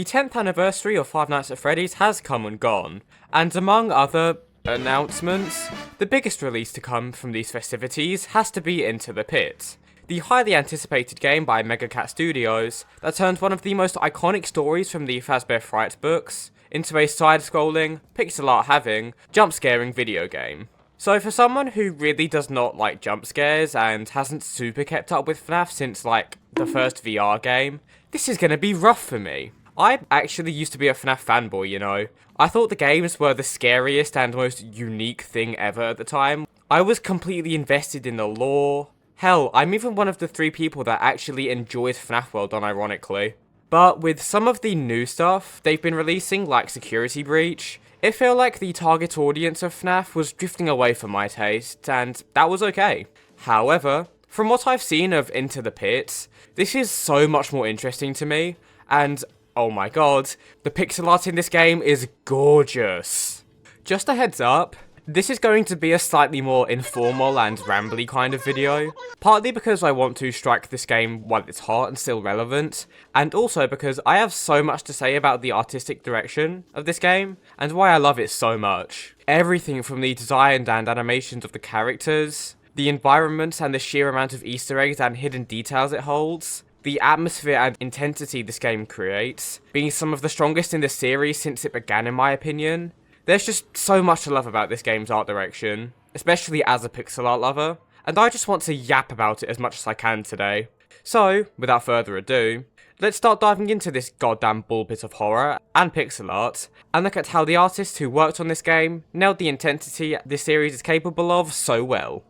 10th anniversary of Five Nights at Freddy's has come and gone, and among other announcements, the biggest release to come from these festivities has to be Into the Pit, the highly anticipated game by Megacat Studios that turned one of the most iconic stories from the Fazbear Fright books into a side-scrolling, pixel art having, jump-scaring video game. So for someone who really does not like jump scares and hasn't super kept up with FNAF since like the first VR game, this is gonna be rough for me. I actually used to be a FNAF fanboy, you know. I thought the games were the scariest and most unique thing ever at the time. I was completely invested in the lore. Hell, I'm even one of the 3 people that actually enjoys FNAF World unironically. But with some of the new stuff they've been releasing, like Security Breach, it felt like the target audience of FNAF was drifting away from my taste, and that was okay. However, from what I've seen of Into the Pit, this is so much more interesting to me, and oh my god, the pixel art in this game is gorgeous. Just a heads up, this is going to be a slightly more informal and rambly kind of video, partly because I want to strike this game while it's hot and still relevant, and also because I have so much to say about the artistic direction of this game, and why I love it so much. Everything from the design and animations of the characters, the environments and the sheer amount of Easter eggs and hidden details it holds, the atmosphere and intensity this game creates, being some of the strongest in the series since it began in my opinion. There's just so much to love about this game's art direction, especially as a pixel art lover, and I just want to yap about it as much as I can today. So, without further ado, let's start diving into this goddamn bullbit of horror and pixel art, and look at how the artists who worked on this game nailed the intensity this series is capable of so well.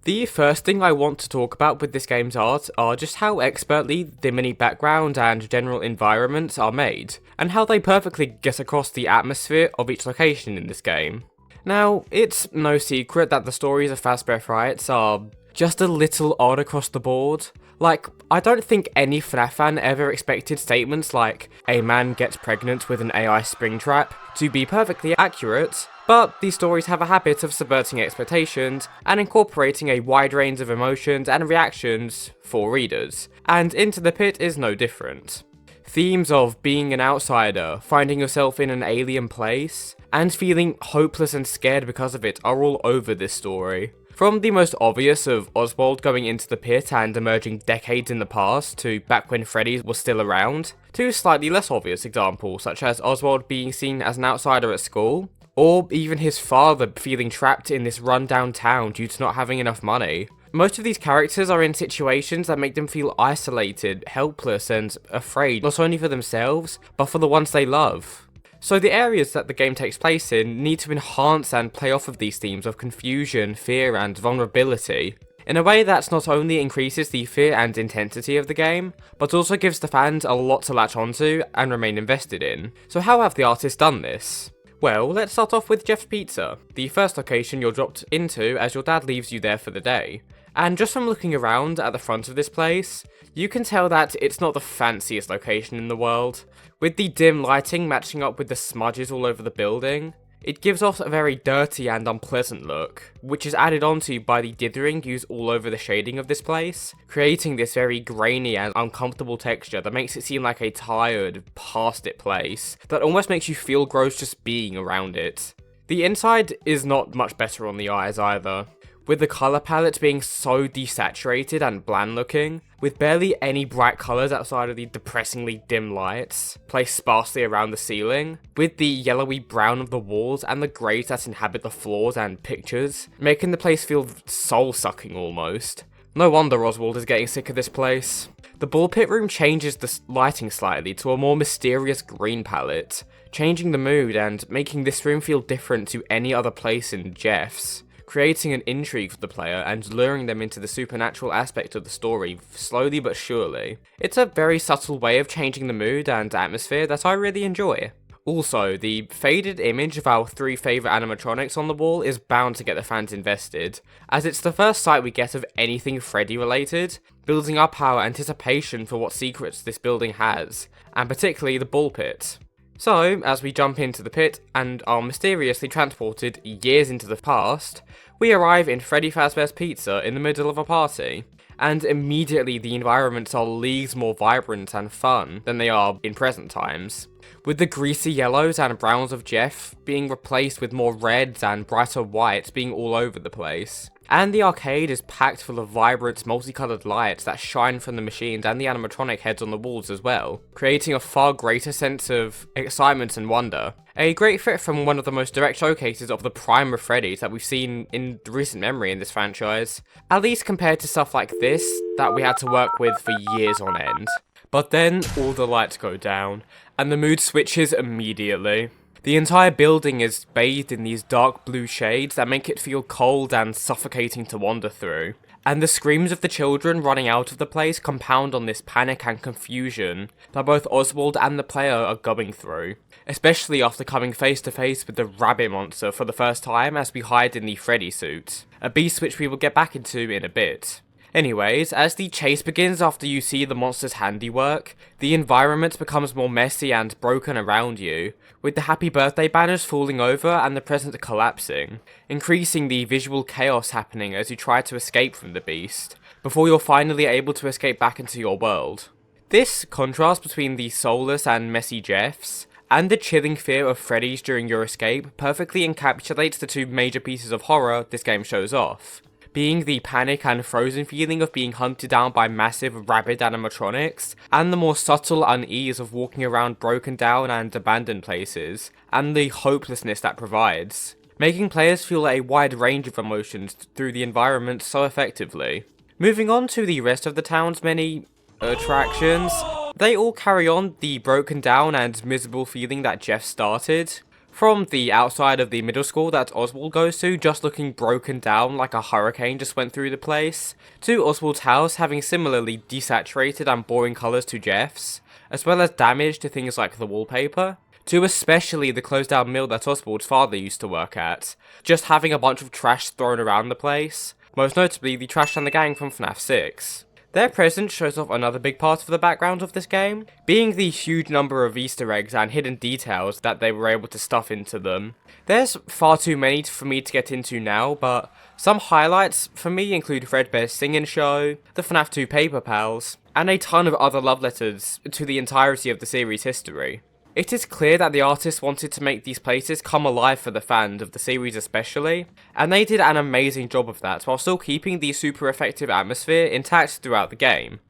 The first thing I want to talk about with this game's art are just how expertly the mini background and general environments are made, and how they perfectly get across the atmosphere of each location in this game. Now, it's no secret that the stories of Fazbear Frights are just a little odd across the board. Like, I don't think any FNAF fan ever expected statements like, "a man gets pregnant with an AI spring trap" to be perfectly accurate, but these stories have a habit of subverting expectations and incorporating a wide range of emotions and reactions for readers, and Into the Pit is no different. Themes of being an outsider, finding yourself in an alien place, and feeling hopeless and scared because of it are all over this story. From the most obvious of Oswald going into the pit and emerging decades in the past to back when Freddy was still around, to slightly less obvious examples such as Oswald being seen as an outsider at school, or even his father feeling trapped in this rundown town due to not having enough money. Most of these characters are in situations that make them feel isolated, helpless, and afraid, not only for themselves, but for the ones they love. So the areas that the game takes place in need to enhance and play off of these themes of confusion, fear, and vulnerability, in a way that not only increases the fear and intensity of the game, but also gives the fans a lot to latch onto and remain invested in. So how have the artists done this? Well, let's start off with Jeff's Pizza, the first location you're dropped into as your dad leaves you there for the day. And just from looking around at the front of this place, you can tell that it's not the fanciest location in the world. With the dim lighting matching up with the smudges all over the building, it gives off a very dirty and unpleasant look, which is added onto by the dithering used all over the shading of this place, creating this very grainy and uncomfortable texture that makes it seem like a tired, past-it place that almost makes you feel gross just being around it. The inside is not much better on the eyes either, with the colour palette being so desaturated and bland looking, with barely any bright colours outside of the depressingly dim lights, placed sparsely around the ceiling, with the yellowy brown of the walls and the greys that inhabit the floors and pictures, making the place feel soul-sucking almost. No wonder Oswald is getting sick of this place. The ball pit room changes the lighting slightly to a more mysterious green palette, changing the mood and making this room feel different to any other place in Jeff's, creating an intrigue for the player and luring them into the supernatural aspect of the story slowly but surely. It's a very subtle way of changing the mood and atmosphere that I really enjoy. Also, the faded image of our 3 favourite animatronics on the wall is bound to get the fans invested, as it's the first sight we get of anything Freddy related, building up our anticipation for what secrets this building has, and particularly the ball pit. So, as we jump into the pit and are mysteriously transported years into the past, we arrive in Freddy Fazbear's Pizza in the middle of a party. And immediately the environments are leagues more vibrant and fun than they are in present times, with the greasy yellows and browns of Jeff being replaced with more reds and brighter whites being all over the place. And the arcade is packed full of vibrant, multicoloured lights that shine from the machines and the animatronic heads on the walls as well, creating a far greater sense of excitement and wonder. A great fit from one of the most direct showcases of the prime of Freddy's that we've seen in recent memory in this franchise, at least compared to stuff like this that we had to work with for years on end. But then all the lights go down, and the mood switches immediately. The entire building is bathed in these dark blue shades that make it feel cold and suffocating to wander through. And the screams of the children running out of the place compound on this panic and confusion that both Oswald and the player are going through, especially after coming face to face with the rabbit monster for the first time as we hide in the Freddy suit, a beast which we will get back into in a bit. Anyways, as the chase begins after you see the monster's handiwork, the environment becomes more messy and broken around you, with the happy birthday banners falling over and the present collapsing, increasing the visual chaos happening as you try to escape from the beast, before you're finally able to escape back into your world. This contrast between the soulless and messy Jeffs, and the chilling fear of Freddy's during your escape perfectly encapsulates the two major pieces of horror this game shows off, being the panic and frozen feeling of being hunted down by massive rabid animatronics, and the more subtle unease of walking around broken down and abandoned places, and the hopelessness that provides, making players feel a wide range of emotions through the environment so effectively. Moving on to the rest of the town's many attractions, they all carry on the broken down and miserable feeling that Jeff started. From the outside of the middle school that Oswald goes to, just looking broken down like a hurricane just went through the place, to Oswald's house having similarly desaturated and boring colours to Jeff's, as well as damage to things like the wallpaper, to especially the closed down mill that Oswald's father used to work at, just having a bunch of trash thrown around the place, most notably the Trash and the Gang from FNAF 6. Their presence shows off another big part of the background of this game, being the huge number of Easter eggs and hidden details that they were able to stuff into them. There's far too many for me to get into now, but some highlights for me include Fredbear's singing show, the FNAF 2 Paper Pals, and a ton of other love letters to the entirety of the series' history. It is clear that the artists wanted to make these places come alive for the fans of the series especially, and they did an amazing job of that while still keeping the super effective atmosphere intact throughout the game.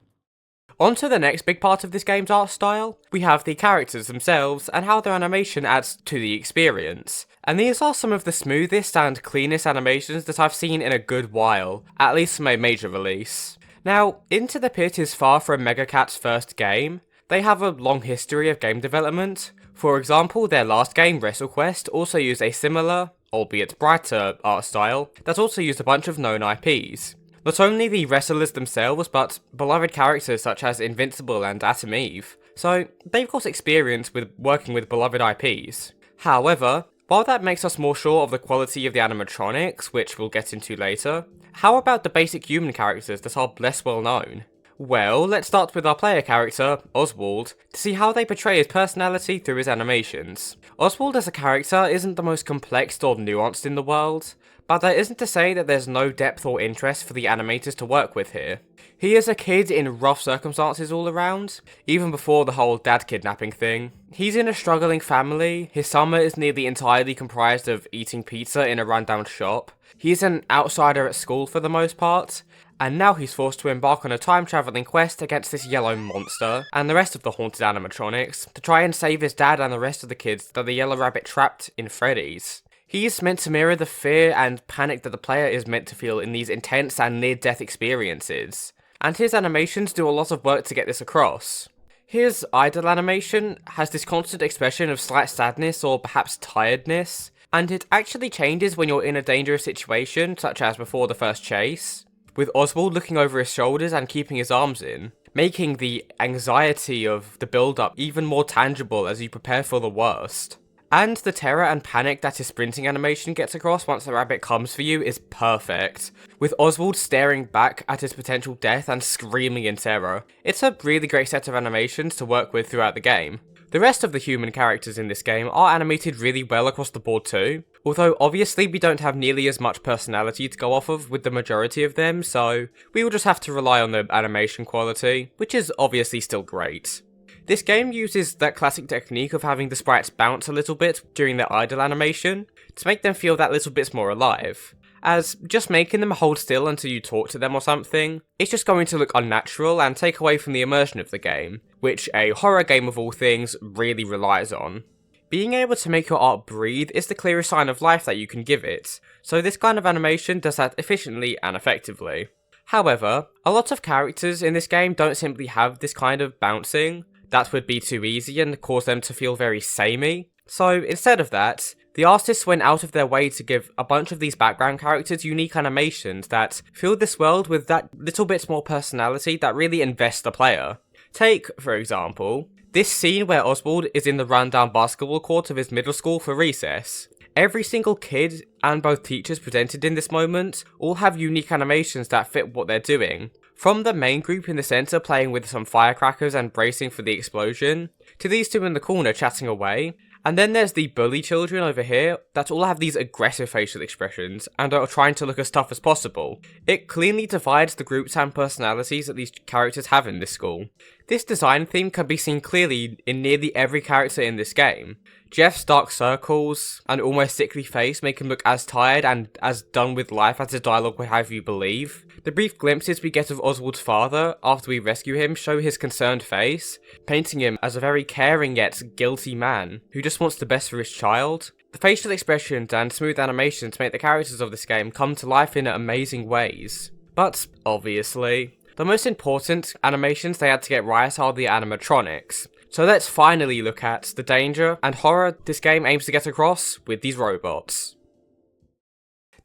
On to the next big part of this game's art style, we have the characters themselves and how their animation adds to the experience. And these are some of the smoothest and cleanest animations that I've seen in a good while, at least from a major release. Now, Into the Pit is far from Megacat's first game. They have a long history of game development. For example, their last game, WrestleQuest, also used a similar, albeit brighter, art style that also used a bunch of known IPs. Not only the wrestlers themselves, but beloved characters such as Invincible and Atom Eve, so they've got experience with working with beloved IPs. However, while that makes us more sure of the quality of the animatronics, which we'll get into later, how about the basic human characters that are less well known? Well, let's start with our player character, Oswald, to see how they portray his personality through his animations. Oswald as a character isn't the most complex or nuanced in the world, but that isn't to say that there's no depth or interest for the animators to work with here. He is a kid in rough circumstances all around, even before the whole dad kidnapping thing. He's in a struggling family, his summer is nearly entirely comprised of eating pizza in a rundown shop, he's an outsider at school for the most part, and now he's forced to embark on a time-travelling quest against this yellow monster and the rest of the haunted animatronics to try and save his dad and the rest of the kids that the yellow rabbit trapped in Freddy's. He is meant to mirror the fear and panic that the player is meant to feel in these intense and near-death experiences, and his animations do a lot of work to get this across. His idle animation has this constant expression of slight sadness or perhaps tiredness, and it actually changes when you're in a dangerous situation, such as before the first chase, with Oswald looking over his shoulders and keeping his arms in, making the anxiety of the build-up even more tangible as you prepare for the worst. And the terror and panic that his sprinting animation gets across once the rabbit comes for you is perfect, with Oswald staring back at his potential death and screaming in terror. It's a really great set of animations to work with throughout the game. The rest of the human characters in this game are animated really well across the board too, although obviously we don't have nearly as much personality to go off of with the majority of them, so we will just have to rely on the animation quality, which is obviously still great. This game uses that classic technique of having the sprites bounce a little bit during their idle animation, to make them feel that little bit more alive, as just making them hold still until you talk to them or something, it's just going to look unnatural and take away from the immersion of the game, which a horror game of all things really relies on. Being able to make your art breathe is the clearest sign of life that you can give it, so this kind of animation does that efficiently and effectively. However, a lot of characters in this game don't simply have this kind of bouncing. That would be too easy and cause them to feel very samey. So instead of that, the artists went out of their way to give a bunch of these background characters unique animations that fill this world with that little bit more personality that really invests the player. Take, for example, this scene where Oswald is in the rundown basketball court of his middle school for recess. Every single kid and both teachers presented in this moment all have unique animations that fit what they're doing. From the main group in the centre playing with some firecrackers and bracing for the explosion, to these two in the corner chatting away, and then there's the bully children over here that all have these aggressive facial expressions and are trying to look as tough as possible. It cleanly divides the groups and personalities that these characters have in this school. This design theme can be seen clearly in nearly every character in this game. Jeff's dark circles and almost sickly face make him look as tired and as done with life as his dialogue would have you believe. The brief glimpses we get of Oswald's father after we rescue him show his concerned face, painting him as a very caring yet guilty man who just wants the best for his child. The facial expressions and smooth animations make the characters of this game come to life in amazing ways. But, obviously, the most important animations they had to get right are the animatronics. So let's finally look at the danger and horror this game aims to get across with these robots.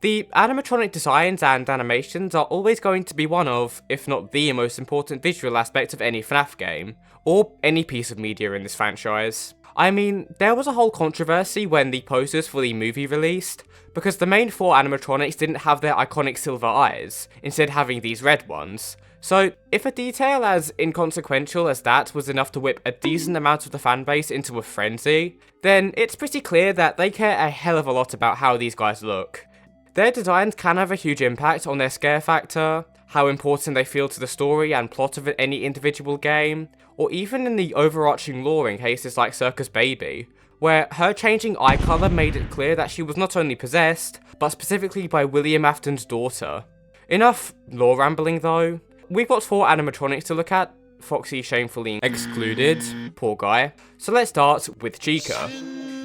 The animatronic designs and animations are always going to be one of, if not the most important visual aspect of any FNAF game, or any piece of media in this franchise. I mean, there was a whole controversy when the posters for the movie released, because the main four animatronics didn't have their iconic silver eyes, instead having these red ones. So, if a detail as inconsequential as that was enough to whip a decent amount of the fanbase into a frenzy, then it's pretty clear that they care a hell of a lot about how these guys look. Their designs can have a huge impact on their scare factor, how important they feel to the story and plot of any individual game, or even in the overarching lore in cases like Circus Baby, where her changing eye colour made it clear that she was not only possessed, but specifically by William Afton's daughter. Enough lore rambling though. We've got 4 animatronics to look at, Foxy shamefully excluded, poor guy. So let's start with Chica.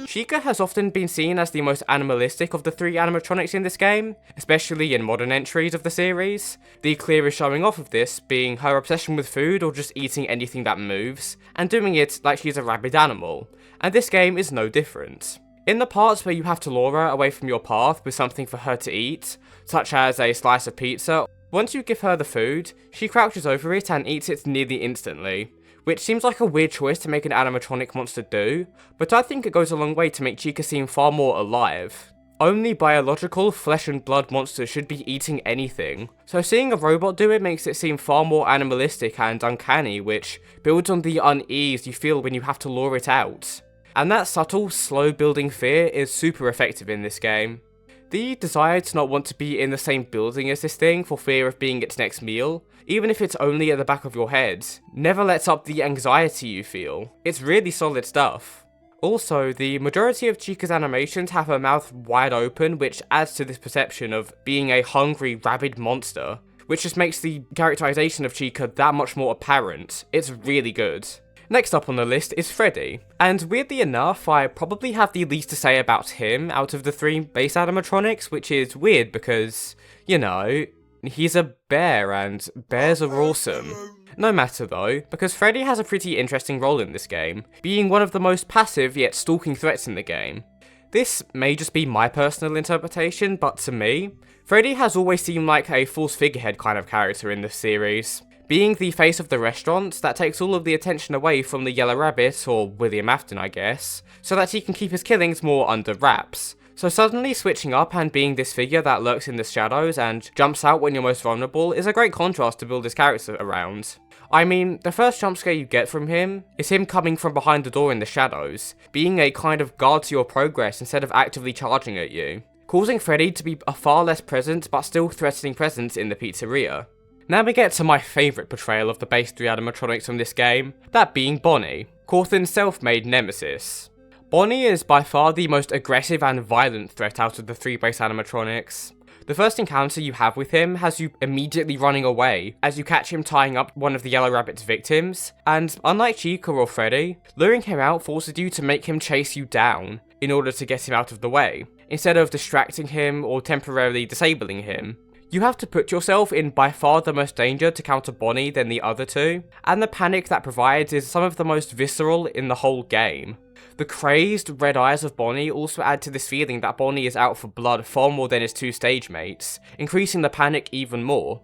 Chica has often been seen as the most animalistic of the 3 animatronics in this game, especially in modern entries of the series, the clearest showing off of this being her obsession with food or just eating anything that moves, and doing it like she's a rabid animal, and this game is no different. In the parts where you have to lure her away from your path with something for her to eat, such as a slice of pizza, once you give her the food, she crouches over it and eats it nearly instantly, which seems like a weird choice to make an animatronic monster do, but I think it goes a long way to make Chica seem far more alive. Only biological, flesh and blood monsters should be eating anything, so seeing a robot do it makes it seem far more animalistic and uncanny, which builds on the unease you feel when you have to lure it out. And that subtle, slow-building fear is super effective in this game. The desire to not want to be in the same building as this thing for fear of being its next meal, even if it's only at the back of your head, never lets up the anxiety you feel. It's really solid stuff. Also, the majority of Chica's animations have her mouth wide open, which adds to this perception of being a hungry, rabid monster, which just makes the characterization of Chica that much more apparent. It's really good. Next up on the list is Freddy, and weirdly enough, I probably have the least to say about him out of the 3 base animatronics, which is weird because, you know, he's a bear and bears are awesome. No matter though, because Freddy has a pretty interesting role in this game, being one of the most passive yet stalking threats in the game. This may just be my personal interpretation, but to me, Freddy has always seemed like a false figurehead kind of character in this series. Being the face of the restaurant, that takes all of the attention away from the Yellow Rabbit, or William Afton I guess, so that he can keep his killings more under wraps. So suddenly switching up and being this figure that lurks in the shadows and jumps out when you're most vulnerable is a great contrast to build his character around. I mean, the first jump scare you get from him is him coming from behind the door in the shadows, being a kind of guard to your progress instead of actively charging at you, causing Freddy to be a far less present but still threatening presence in the pizzeria. Now we get to my favourite portrayal of the base 3 animatronics from this game, that being Bonnie, Cawthon's self-made nemesis. Bonnie is by far the most aggressive and violent threat out of the 3 base animatronics. The first encounter you have with him has you immediately running away as you catch him tying up one of the Yellow Rabbit's victims, and unlike Chica or Freddy, luring him out forces you to make him chase you down in order to get him out of the way, instead of distracting him or temporarily disabling him. You have to put yourself in by far the most danger to counter Bonnie than the other two, and the panic that provides is some of the most visceral in the whole game. The crazed red eyes of Bonnie also add to this feeling that Bonnie is out for blood far more than his 2 stage mates, increasing the panic even more.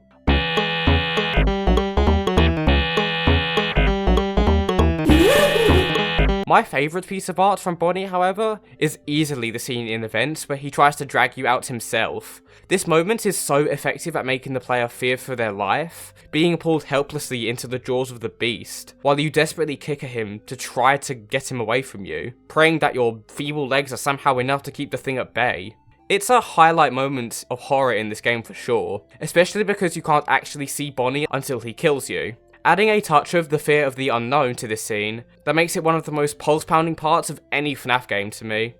My favourite piece of art from Bonnie, however, is easily the scene in Events where he tries to drag you out himself. This moment is so effective at making the player fear for their life, being pulled helplessly into the jaws of the beast, while you desperately kick at him to try to get him away from you, praying that your feeble legs are somehow enough to keep the thing at bay. It's a highlight moment of horror in this game for sure, especially because you can't actually see Bonnie until he kills you, adding a touch of the fear of the unknown to this scene that makes it one of the most pulse-pounding parts of any FNAF game to me.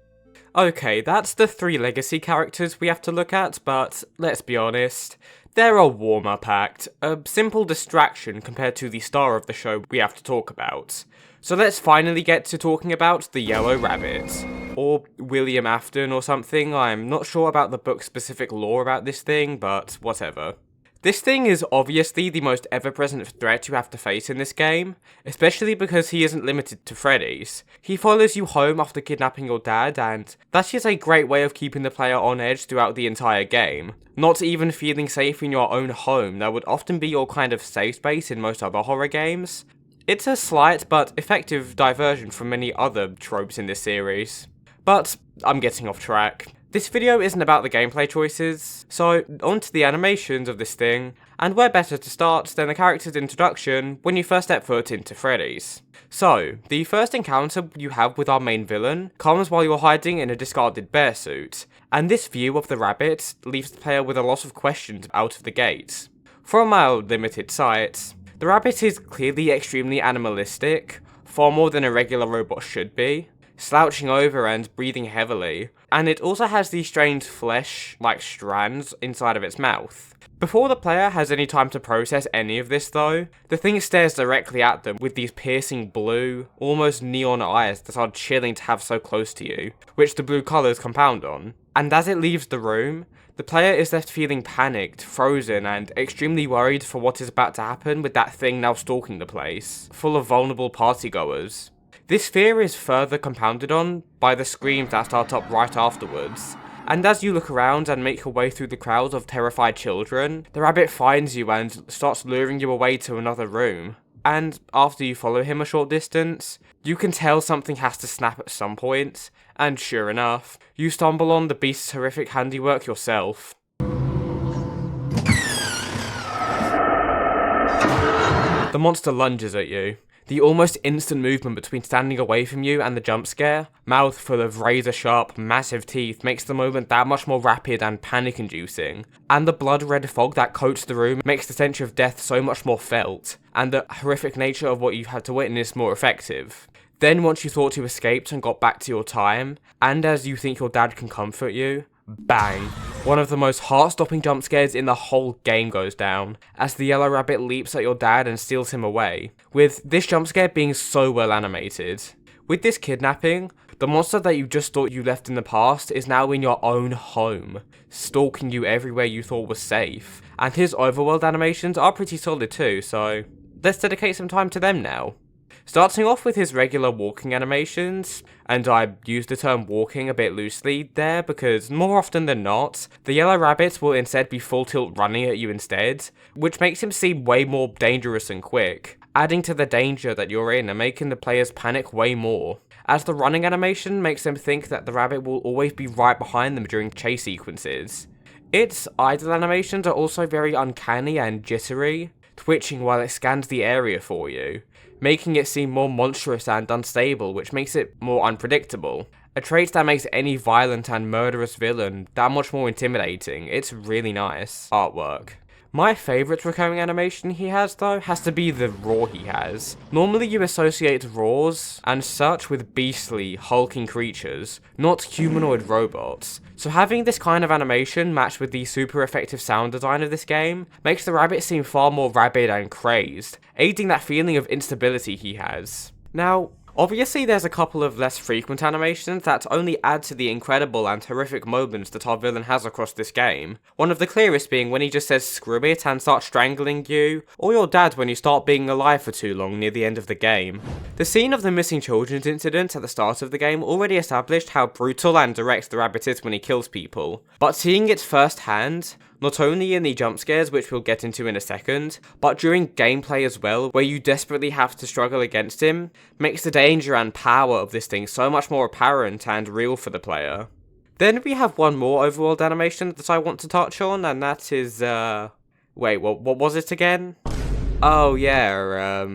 Okay, that's the 3 legacy characters we have to look at, but let's be honest, they're a warm-up act, a simple distraction compared to the star of the show we have to talk about. So let's finally get to talking about the Yellow Rabbit, or William Afton or something. I'm not sure about the book's specific lore about this thing, but whatever. This thing is obviously the most ever-present threat you have to face in this game, especially because he isn't limited to Freddy's. He follows you home after kidnapping your dad, and that is a great way of keeping the player on edge throughout the entire game. Not even feeling safe in your own home that would often be your kind of safe space in most other horror games. It's a slight but effective diversion from many other tropes in this series. But I'm getting off track. This video isn't about the gameplay choices, so on to the animations of this thing, and where better to start than the character's introduction when you first step foot into Freddy's. So, the first encounter you have with our main villain comes while you're hiding in a discarded bear suit, and this view of the rabbit leaves the player with a lot of questions out of the gate. From our limited sight, the rabbit is clearly extremely animalistic, far more than a regular robot should be, slouching over and breathing heavily, and it also has these strange flesh-like strands inside of its mouth. Before the player has any time to process any of this though, the thing stares directly at them with these piercing blue, almost neon eyes that are chilling to have so close to you, which the blue colours compound on. And as it leaves the room, the player is left feeling panicked, frozen, and extremely worried for what is about to happen with that thing now stalking the place, full of vulnerable partygoers. This fear is further compounded on by the screams that start up right afterwards, and as you look around and make your way through the crowd of terrified children, the rabbit finds you and starts luring you away to another room. And after you follow him a short distance, you can tell something has to snap at some point, and sure enough, you stumble on the beast's horrific handiwork yourself. The monster lunges at you. The almost instant movement between standing away from you and the jump scare, mouth full of razor-sharp, massive teeth, makes the moment that much more rapid and panic-inducing. And the blood-red fog that coats the room makes the stench of death so much more felt, and the horrific nature of what you've had to witness more effective. Then once you thought you escaped and got back to your time, and as you think your dad can comfort you, bang! One of the most heart-stopping jump scares in the whole game goes down, as the yellow rabbit leaps at your dad and steals him away, with this jump scare being so well animated. With this kidnapping, the monster that you just thought you left in the past is now in your own home, stalking you everywhere you thought was safe, and his overworld animations are pretty solid too, so let's dedicate some time to them now. Starting off with his regular walking animations, and I use the term walking a bit loosely there because more often than not, the yellow rabbit will instead be full tilt running at you instead, which makes him seem way more dangerous and quick, adding to the danger that you're in and making the players panic way more. as the running animation makes them think that the rabbit will always be right behind them during chase sequences. Its idle animations are also very uncanny and jittery, twitching while it scans the area for you, making it seem more monstrous and unstable, which makes it more unpredictable. A trait that makes any violent and murderous villain that much more intimidating. It's really nice artwork. My favourite recurring animation he has though has to be the roar he has. Normally you associate roars and such with beastly, hulking creatures, not humanoid robots. So having this kind of animation matched with the super effective sound design of this game makes the rabbit seem far more rabid and crazed, aiding that feeling of instability he has. Now, obviously there's a couple of less frequent animations that only add to the incredible and horrific moments that our villain has across this game. One of the clearest being when he just says screw it and starts strangling you, or your dad when you start being alive for too long near the end of the game. The scene of the missing children's incident at the start of the game already established how brutal and direct the rabbit is when he kills people, but seeing it firsthand, not only in the jump scares, which we'll get into in a second, but during gameplay as well, where you desperately have to struggle against him, makes the danger and power of this thing so much more apparent and real for the player. Then we have one more overworld animation that I want to touch on, and that is, wait, what was it again? Oh yeah,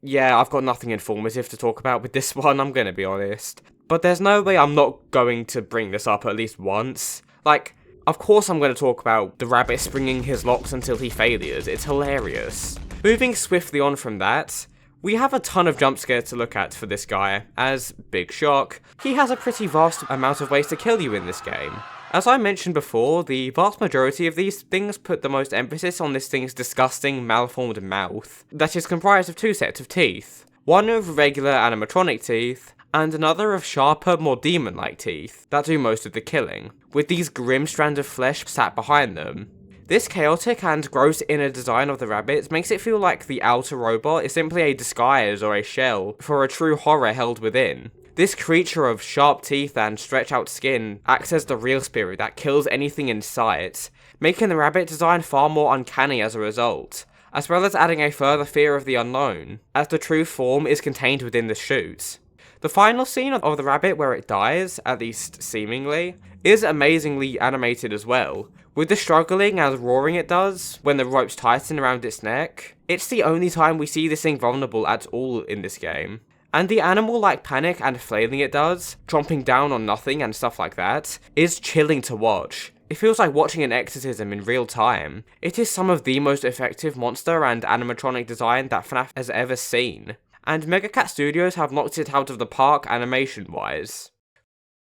yeah, I've got nothing informative to talk about with this one, I'm gonna be honest. But there's no way I'm not going to bring this up at least once. Like, of course I'm going to talk about the rabbit springing his locks until he failures, it's hilarious. Moving swiftly on from that, we have a ton of jump scares to look at for this guy, as, big shock, he has a pretty vast amount of ways to kill you in this game. As I mentioned before, the vast majority of these things put the most emphasis on this thing's disgusting, malformed mouth, that is comprised of two sets of teeth. One of regular animatronic teeth, and another of sharper, more demon-like teeth that do most of the killing, with these grim strands of flesh sat behind them. This chaotic and gross inner design of the rabbit makes it feel like the outer robot is simply a disguise or a shell for a true horror held within. This creature of sharp teeth and stretch-out skin acts as the real spirit that kills anything in sight, making the rabbit design far more uncanny as a result, as well as adding a further fear of the unknown, as the true form is contained within the chute. The final scene of the rabbit where it dies, at least seemingly, is amazingly animated as well. With the struggling and roaring it does when the ropes tighten around its neck, it's the only time we see this thing vulnerable at all in this game. And the animal-like panic and flailing it does, chomping down on nothing and stuff like that, is chilling to watch. It feels like watching an exorcism in real time. It is some of the most effective monster and animatronic design that FNAF has ever seen, and Megacat Studios have knocked it out of the park animation-wise.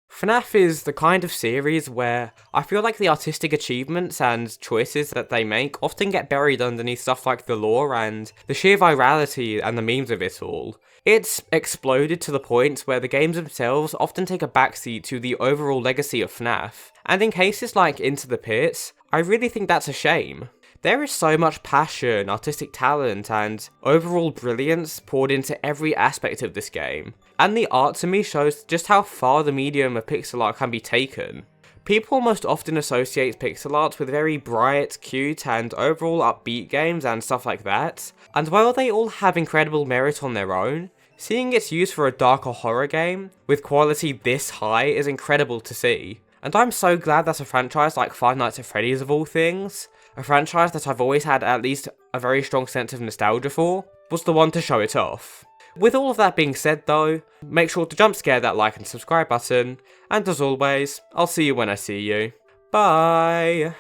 FNAF is the kind of series where I feel like the artistic achievements and choices that they make often get buried underneath stuff like the lore and the sheer virality and the memes of it all. It's exploded to the point where the games themselves often take a backseat to the overall legacy of FNAF, and in cases like Into the Pit, I really think that's a shame. There is so much passion, artistic talent, and overall brilliance poured into every aspect of this game, and the art to me shows just how far the medium of pixel art can be taken. People most often associate pixel art with very bright, cute, and overall upbeat games and stuff like that, and while they all have incredible merit on their own, seeing its use for a darker horror game with quality this high is incredible to see. And I'm so glad that a franchise like Five Nights at Freddy's of all things, a franchise that I've always had at least a very strong sense of nostalgia for, was the one to show it off. With all of that being said though, make sure to jump scare that like and subscribe button, and as always, I'll see you when I see you. Bye!